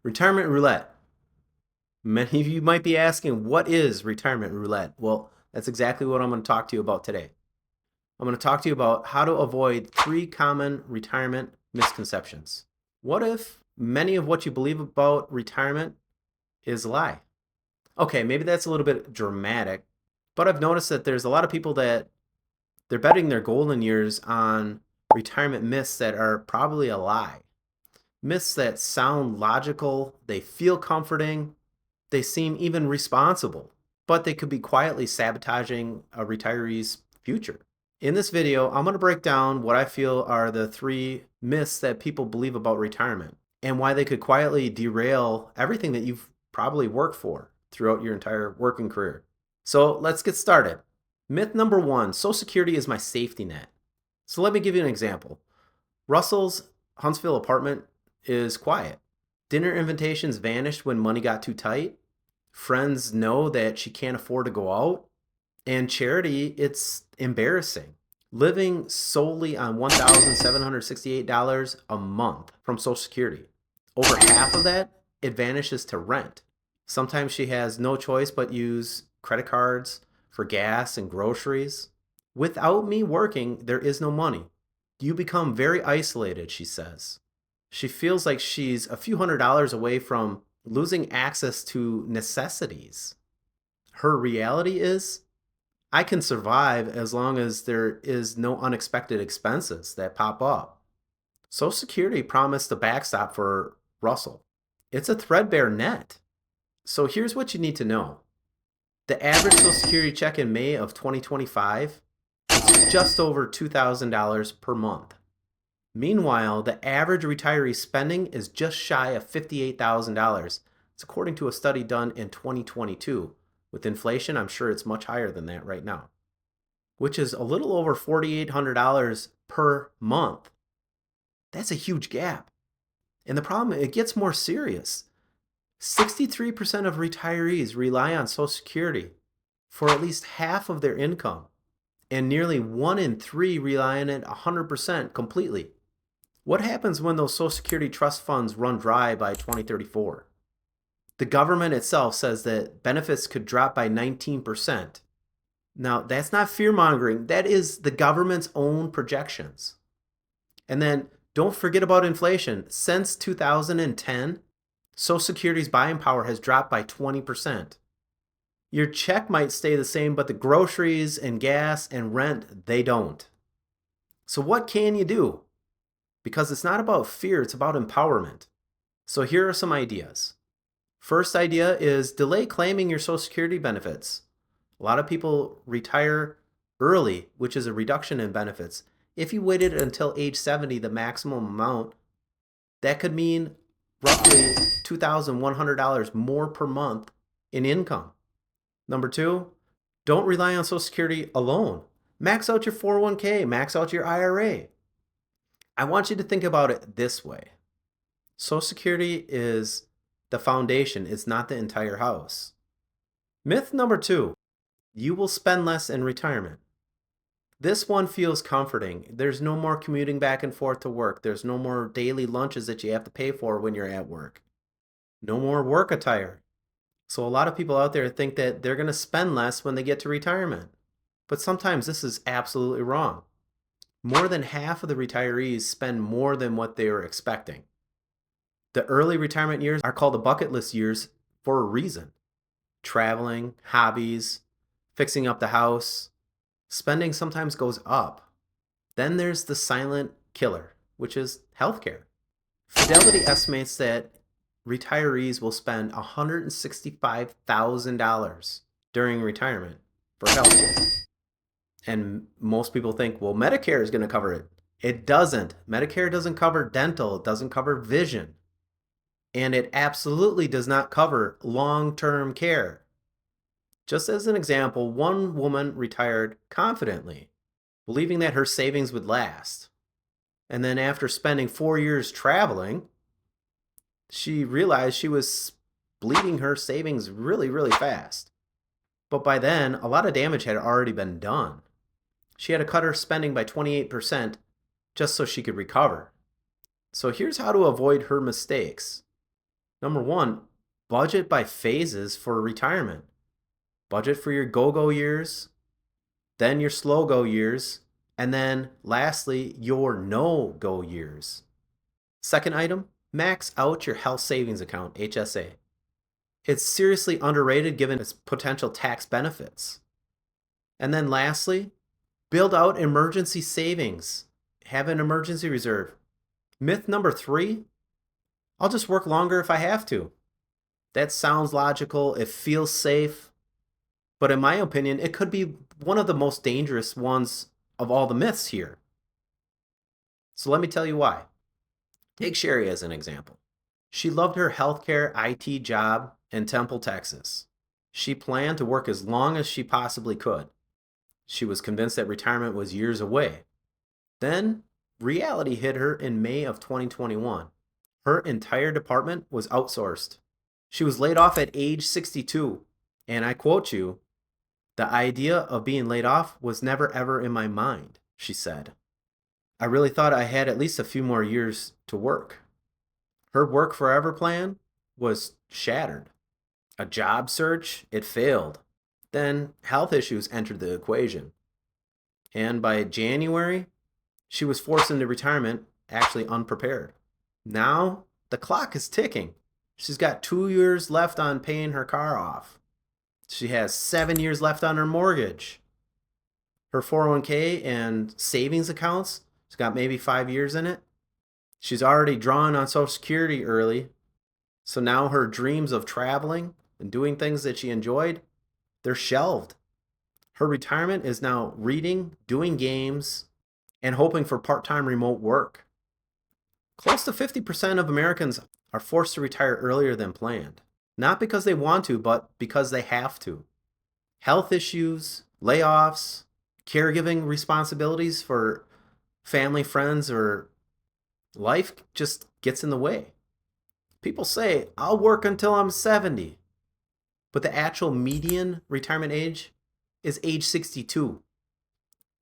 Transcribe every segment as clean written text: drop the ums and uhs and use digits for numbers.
Retirement roulette. Many of you might be asking, what is retirement roulette? Well, that's exactly what I'm going to talk to you about today. I'm going to talk to you about how to avoid 3 common retirement misconceptions. What if many of what you believe about retirement is a lie? Okay, maybe that's a little bit dramatic, but I've noticed that there's a lot of people that they're betting their golden years on retirement myths that are probably a lie. Myths that sound logical, they feel comforting, they seem even responsible, but they could be quietly sabotaging a retiree's future. In this video, I'm going to break down what I feel are the 3 myths that people believe about retirement and why they could quietly derail everything that you've probably worked for throughout your entire working career. So let's get started. Myth number 1, Social Security is my safety net. So let me give you an example. Russell's Huntsville apartment is quiet. Dinner invitations vanished when money got too tight. Friends know that she can't afford to go out. And charity, it's embarrassing. Living solely on $1,768 a month from Social Security. Over half of that, it vanishes to rent. Sometimes she has no choice but use credit cards for gas and groceries. Without me working, there is no money. You become very isolated, she says. She feels like she's a few $100s away from losing access to necessities. Her reality is, I can survive as long as there is no unexpected expenses that pop up. Social Security promised a backstop for Russell. It's a threadbare net. So here's what you need to know. The average Social Security check in May of 2025 is just over $2,000 per month. Meanwhile, the average retiree spending is just shy of $58,000. It's according to a study done in 2022. With inflation, I'm sure it's much higher than that right now, which is a little over $4,800 per month. That's a huge gap. And the problem, it gets more serious. 63% of retirees rely on Social Security for at least half of their income, and nearly 1 in 3 rely on it 100% completely. What happens when those Social Security trust funds run dry by 2034? The government itself says that benefits could drop by 19%. Now, that's not fear-mongering. That is the government's own projections. And then don't forget about inflation. Since 2010, Social Security's buying power has dropped by 20%. Your check might stay the same, but the groceries and gas and rent, they don't. So what can you do? Because it's not about fear, it's about empowerment. So here are some ideas. First idea is delay claiming your Social Security benefits. A lot of people retire early, which is a reduction in benefits. If you waited until age 70, the maximum amount, that could mean roughly $2,100 more per month in income. Number 2, don't rely on Social Security alone. Max out your 401k, max out your IRA. I want you to think about it this way. Social Security is the foundation, it's not the entire house. Myth number 2, you will spend less in retirement. This one feels comforting. There's no more commuting back and forth to work. There's no more daily lunches that you have to pay for when you're at work. No more work attire. So a lot of people out there think that they're going to spend less when they get to retirement. But sometimes this is absolutely wrong. More than half of the retirees spend more than what they were expecting. The early retirement years are called the bucket list years for a reason. Traveling, hobbies, fixing up the house. Spending sometimes goes up. Then there's the silent killer, which is healthcare. Fidelity estimates that retirees will spend $165,000 during retirement for healthcare. And most people think, well, Medicare is going to cover it. It doesn't. Medicare doesn't cover dental, it doesn't cover vision. And it absolutely does not cover long-term care. Just as an example, one woman retired confidently, believing that her savings would last. And then after spending 4 years traveling, she realized she was bleeding her savings really, really fast. But by then, a lot of damage had already been done. She had to cut her spending by 28% just so she could recover. So here's how to avoid her mistakes. Number one, budget by phases for retirement. Budget for your go-go years, then your slow-go years, and then lastly, your no-go years. Second item, max out your health savings account, HSA. It's seriously underrated given its potential tax benefits. And then lastly, build out emergency savings. Have an emergency reserve. Myth number 3, I'll just work longer if I have to. That sounds logical, it feels safe, but in my opinion, it could be one of the most dangerous ones of all the myths here. So let me tell you why. Take Sherry as an example. She loved her healthcare IT job in Temple, Texas. She planned to work as long as she possibly could. She was convinced that retirement was years away. Then, reality hit her in May of 2021. Her entire department was outsourced. She was laid off at age 62, and I quote you, "The idea of being laid off was never ever in my mind," she said. "I really thought I had at least a few more years to work." Her work forever plan was shattered. A job search, it failed. Then health issues entered the equation. And by January, she was forced into retirement, actually unprepared. Now, the clock is ticking. She's got 2 years left on paying her car off. She has 7 years left on her mortgage. Her 401k and savings accounts, she's got maybe 5 years in it. She's already drawn on Social Security early. So now her dreams of traveling and doing things that she enjoyed, they're shelved. Her retirement is now reading, doing games, and hoping for part-time remote work. Close to 50% of Americans are forced to retire earlier than planned. Not because they want to, but because they have to. Health issues, layoffs, caregiving responsibilities for family, friends, or life just gets in the way. People say, "I'll work until I'm 70." But the actual median retirement age is age 62.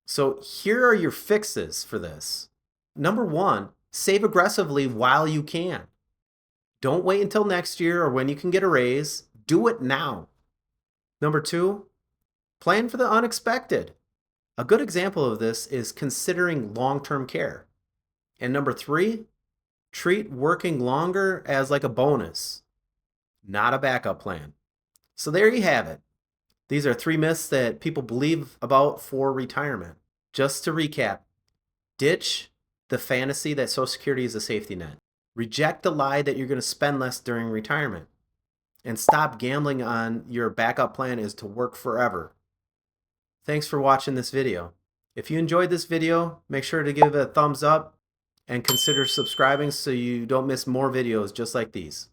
So here are your fixes for this. Number 1, save aggressively while you can. Don't wait until next year or when you can get a raise. Do it now. Number 2, plan for the unexpected. A good example of this is considering long-term care. And number 3, treat working longer as like a bonus, not a backup plan. So there you have it. These are 3 myths that people believe about for retirement. Just to recap, ditch the fantasy that Social Security is a safety net. Reject the lie that you're going to spend less during retirement. And stop gambling on your backup plan is to work forever. Thanks for watching this video. If you enjoyed this video, make sure to give it a thumbs up and consider subscribing so you don't miss more videos just like these.